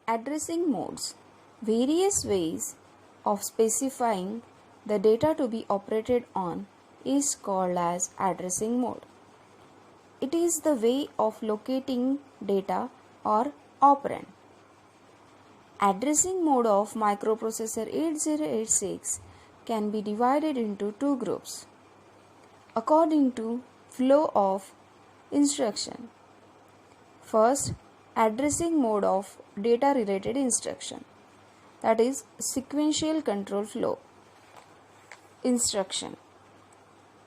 Addressing modes. Various ways of specifying the data to be operated on is called as addressing mode. It is the way of locating data or operand. Addressing mode of microprocessor 8086 can be divided into two groups according to flow of instruction. First, addressing mode of data related instruction, that is sequential control flow instruction.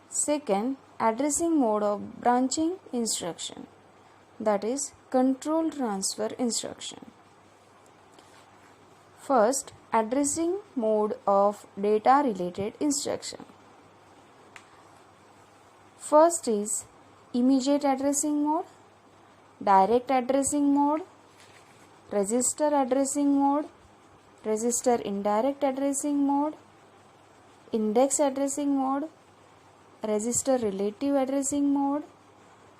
Second, addressing mode of branching instruction, that is control transfer instruction. First, addressing mode of data related instruction. First is immediate addressing mode, direct addressing mode, register addressing mode, register indirect addressing mode, index addressing mode, register relative addressing mode,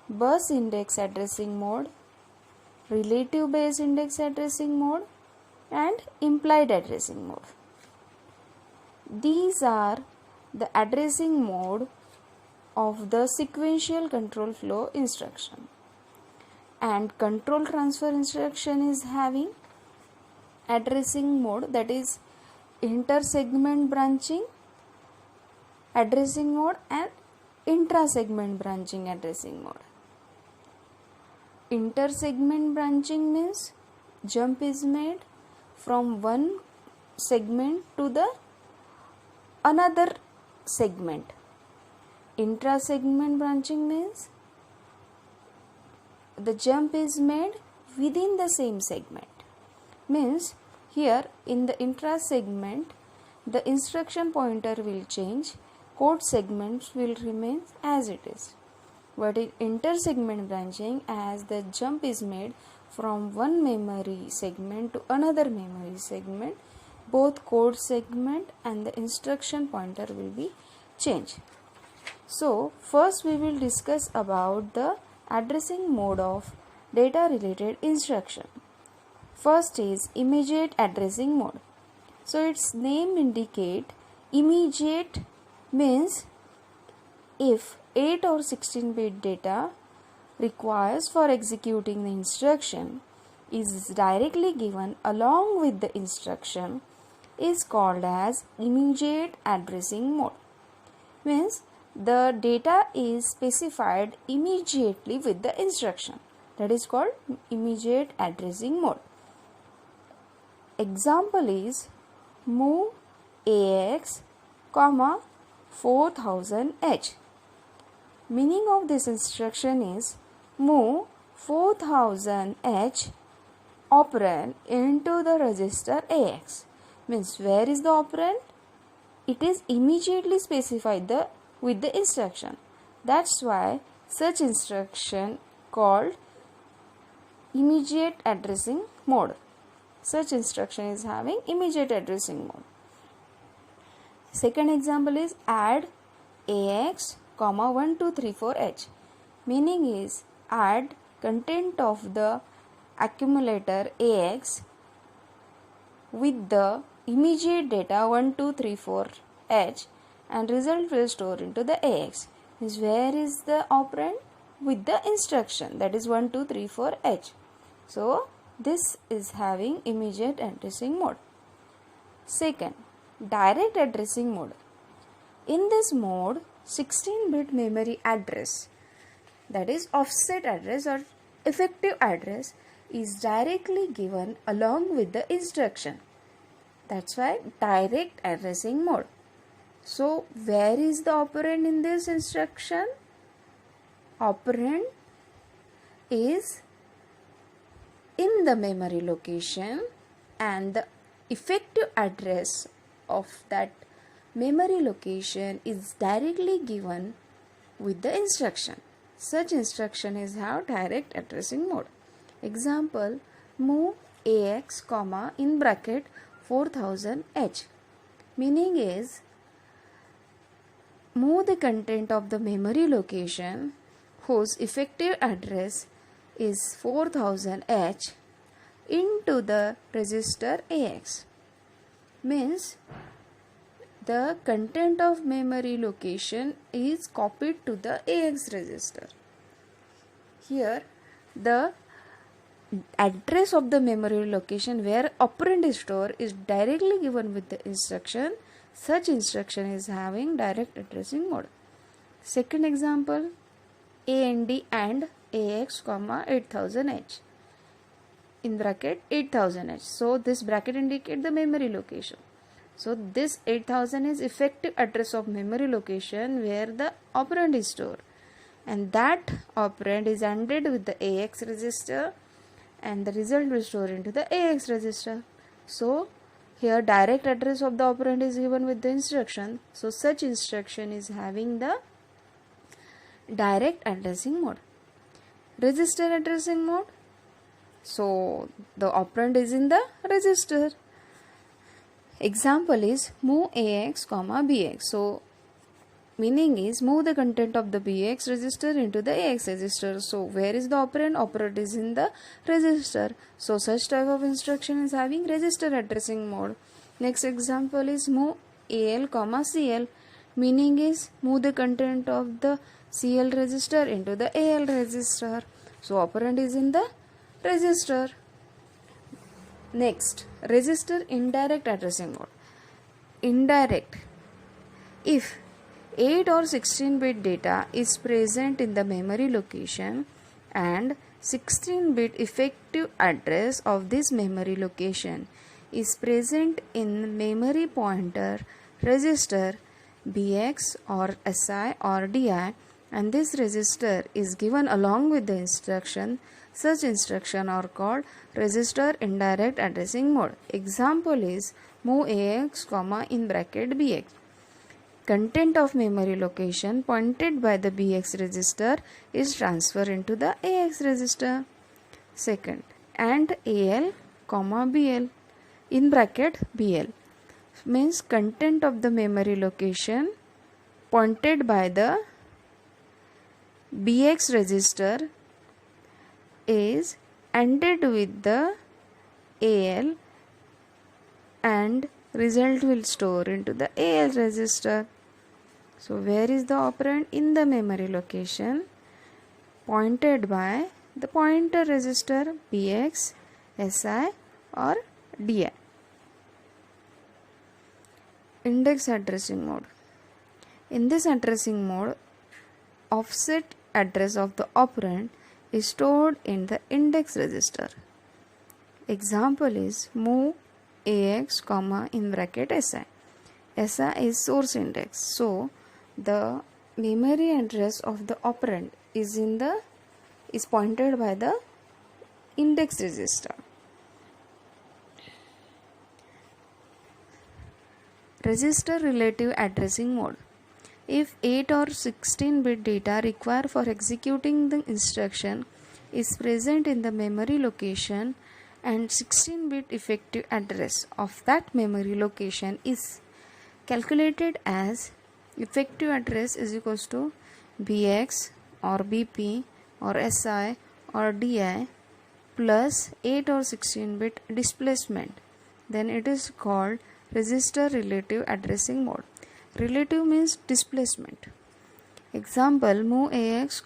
bus index addressing mode, relative base index addressing mode, and implied addressing mode. These are the addressing mode of the sequential control flow instruction. And control transfer instruction is having addressing mode, that is inter-segment branching addressing mode and intra-segment branching addressing mode. Inter-segment branching means jump is made from one segment to the another segment. Intra-segment branching means the jump is made within the same segment. Means here in the intra-segment the instruction pointer will change, code segments will remain as it is. But in inter-segment branching, as the jump is made from one memory segment to another memory segment, both code segment and the instruction pointer will be changed. So first we will discuss about the addressing mode of data related instruction. First is immediate addressing mode. So its name indicate immediate means if 8 or 16-bit data requires for executing the instruction is directly given along with the instruction is called as immediate addressing mode. Means the data is specified immediately with the instruction, that is called immediate addressing mode. Example is move AX, 4000H. Meaning of this instruction is move 4000H operand into the register AX. Means where is the operand? It is immediately specified with the instruction. That's why such instruction called immediate addressing mode. Such instruction is having immediate addressing mode. Second example is add AX, 1234H. Meaning is add content of the accumulator AX with the immediate data 1234H and result will store into the AX. Means where is the operand? With the instruction, that is 1234H. So this is having immediate addressing mode. Second, direct addressing mode. In this mode, 16-bit memory address, that is offset address or effective address, is directly given along with the instruction. That's why direct addressing mode. So where is the operand in this instruction? Operand is in the memory location and the effective address of that memory location is directly given with the instruction. Such instruction is how direct addressing mode. Example, move AX, in bracket 4000H. Meaning is move the content of the memory location whose effective address is 4000H into the register AX. Means the content of memory location is copied to the AX register. Here the address of the memory location where operand is stored is directly given with the instruction. Such instruction is having direct addressing mode. Second example, AND and AX, 8000H in bracket 8000H. So this bracket indicate the memory location. So this 8000 is effective address of memory location where the operand is stored, and that operand is ANDed with the AX register, and the result will store into the AX register. So here direct address of the operand is given with the instruction. So such instruction is having the direct addressing mode. Register addressing mode. So the operand is in the register. Example is move AX, BX. So meaning is move the content of the BX register into the AX register. So where is the operand? Operand is in the register. So such type of instruction is having register addressing mode. Next example is move AL, CL. Meaning is move the content of the CL register into the AL register. So operand is in the register. Next, register indirect addressing mode. Indirect. If 8 or 16 bit data is present in the memory location and 16 bit effective address of this memory location is present in memory pointer register BX or SI or DI, and this register is given along with the instruction, such instruction are called register indirect addressing mode. Example is move AX, in bracket BX. Content of memory location pointed by the BX register is transferred into the AX register. Second, and AL, BL in bracket BL means content of the memory location pointed by the BX register is ANDed with the AL, and result will store into the AL register. So where is the operand? In the memory location pointed by the pointer register BX, SI or DI. Index addressing mode. In this addressing mode, offset address of the operand is stored in the index register. Example is move AX, in bracket SI. SI is source index. So the memory address of the operand is pointed by the index register. Register relative addressing mode. If 8 or 16 bit data required for executing the instruction is present in the memory location and 16 bit effective address of that memory location is calculated as effective address is equals to BX or BP or SI or DI plus 8 or 16 bit displacement, then it is called register relative addressing mode. Relative means displacement. Example move AX,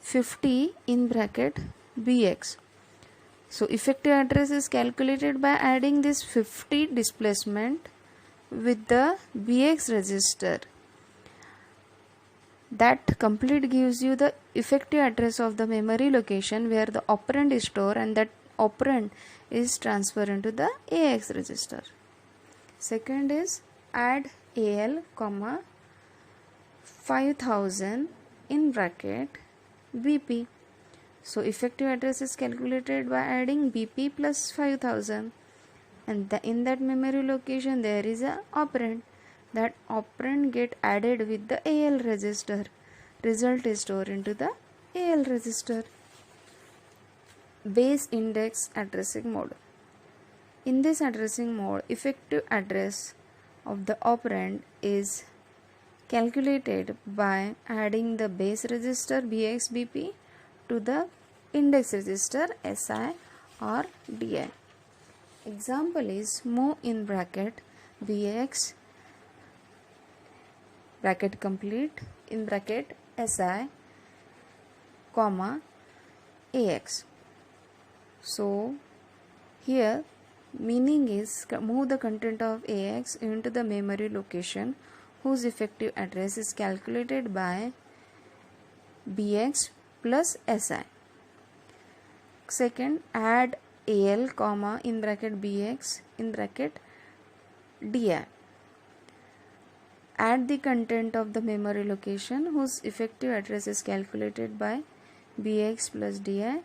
50 in bracket BX. So effective address is calculated by adding this 50 displacement with the BX register. That complete gives you the effective address of the memory location where the operand is stored, and that operand is transferred into the AX register. Second is add AL, 5000 in bracket BP. So effective address is calculated by adding BP plus 5000, and in that memory location there is a operand. That operand get added with the AL register. Result is stored into the AL register. Base index addressing mode. In this addressing mode, effective address of the operand is calculated by adding the base register BX BP to the index register SI or DI. Example is move in bracket BX bracket complete in bracket SI comma AX. So here meaning is move the content of AX into the memory location whose effective address is calculated by BX plus SI. Second, add AL comma in bracket BX in bracket DI. Add the content of the memory location whose effective address is calculated by BX plus DI.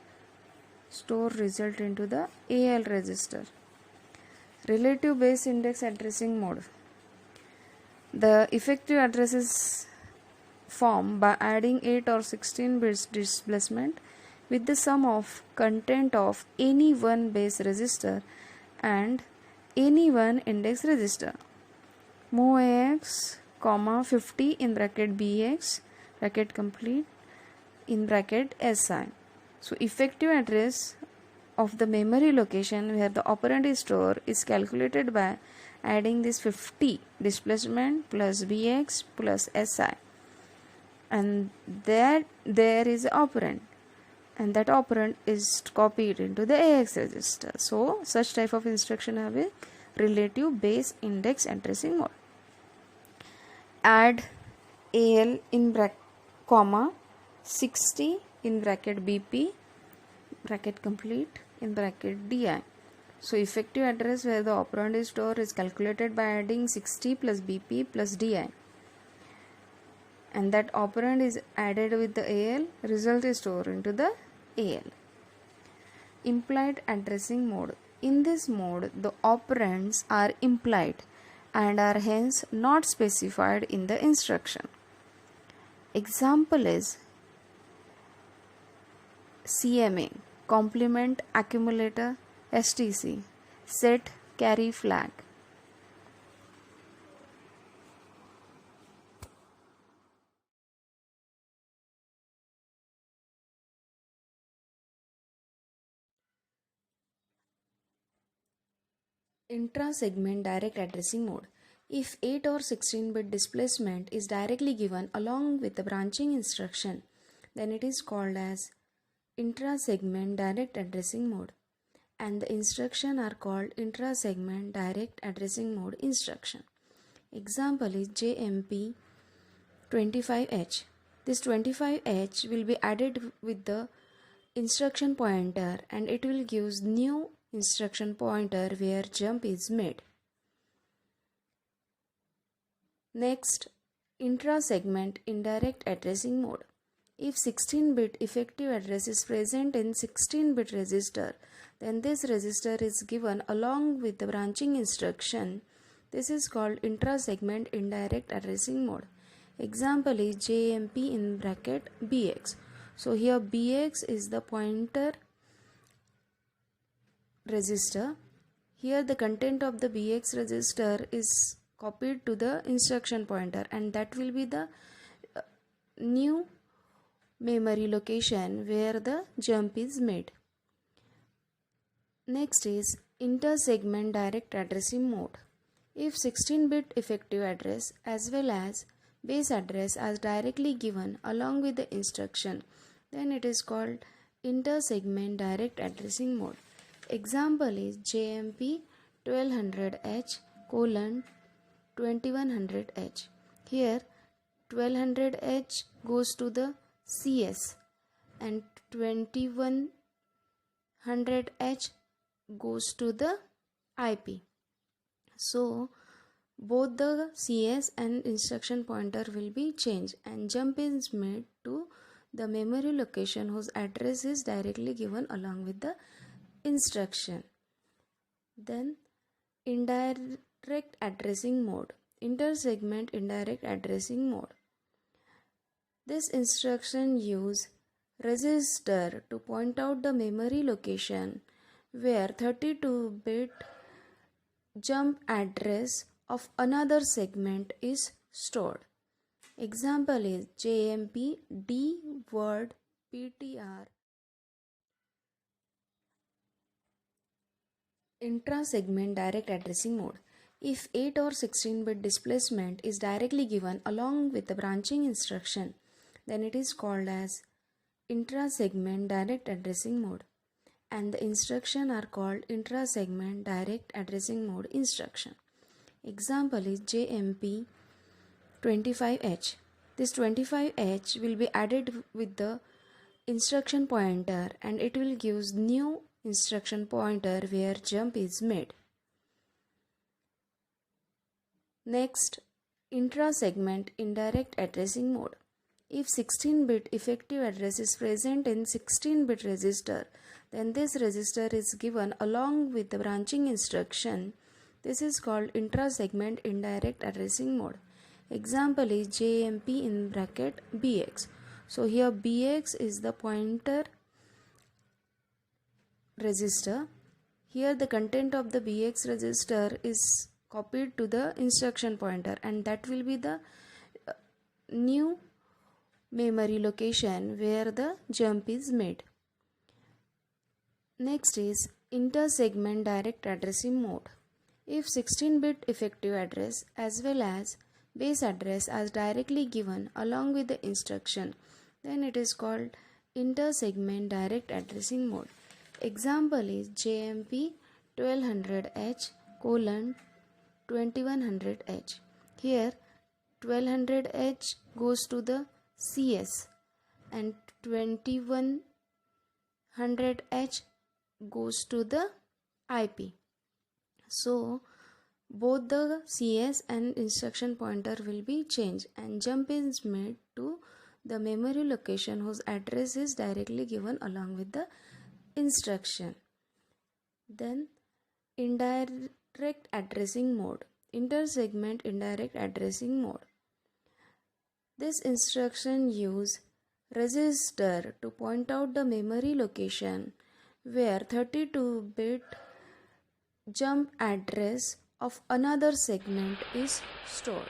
Store result into the AL register. Relative base index addressing mode. The effective address is formed by adding 8 or 16 bits displacement with the sum of content of any one base register and any one index register. Move AX comma 50 in bracket BX bracket complete in bracket SI. So effective address of the memory location where the operand is stored is calculated by adding this 50 displacement plus BX plus SI, and there is operand, and that operand is copied into the AX register. So such type of instruction have a relative base index addressing mode. Add AL in bracket comma 60 in bracket BP bracket complete in bracket DI. So effective address where the operand is stored is calculated by adding 60 plus BP plus DI, and that operand is added with the AL, result is stored into the AL. Implied addressing mode. In this mode, the operands are implied and are hence not specified in the instruction. Example is CMA, complement accumulator, STC, set carry flag. Intra-segment direct addressing mode. If 8 or 16-bit displacement is directly given along with the branching instruction, then it is called as intra-segment direct addressing mode, and the instruction are called intra-segment direct addressing mode instruction. Example is JMP 25H. This 25H will be added with the instruction pointer and it will give new instruction pointer where jump is made. Next, intra-segment indirect addressing mode. If 16-bit effective address is present in 16-bit register, then this register is given along with the branching instruction. This is called intra-segment indirect addressing mode. Example is JMP in bracket BX. So here BX is the pointer register. Here the content of the BX register is copied to the instruction pointer, and that will be the new memory location where the jump is made. Next is inter-segment direct addressing mode. If 16-bit effective address as well as base address are directly given along with the instruction, then it is called inter-segment direct addressing mode. Example is JMP 1200H colon 2100H. Here 1200H goes to the CS and 2100H goes to the IP. So both the CS and instruction pointer will be changed and jump is made to the memory location whose address is directly given along with the instruction. Then indirect addressing mode. Inter-segment indirect addressing mode. This instruction use register to point out the memory location where 32-bit jump address of another segment is stored. Example is JMP D word PTR Intra-segment direct addressing mode. If 8 or 16-bit displacement is directly given along with the branching instruction, then it is called as intra-segment direct addressing mode, and the instruction are called intra-segment direct addressing mode instruction. Example is JMP 25H. This 25H will be added with the instruction pointer and it will give new instruction pointer where jump is made. Next, intra-segment indirect addressing mode. If 16-bit effective address is present in 16-bit register, then this register is given along with the branching instruction. This is called intra-segment indirect addressing mode. Example is JMP in bracket BX. So here BX is the pointer register. Here the content of the BX register is copied to the instruction pointer, and that will be the new memory location where the jump is made. Next is inter-segment direct addressing mode. If 16-bit effective address as well as base address are directly given along with the instruction, then it is called inter-segment direct addressing mode. Example is JMP 1200H colon 2100H. Here 1200H goes to the CS and 2100H goes to the IP. So both the CS and instruction pointer will be changed and jump is made to the memory location whose address is directly given along with the instruction. Then indirect addressing mode, inter-segment indirect addressing mode. This instruction use register to point out the memory location where 32-bit jump address of another segment is stored.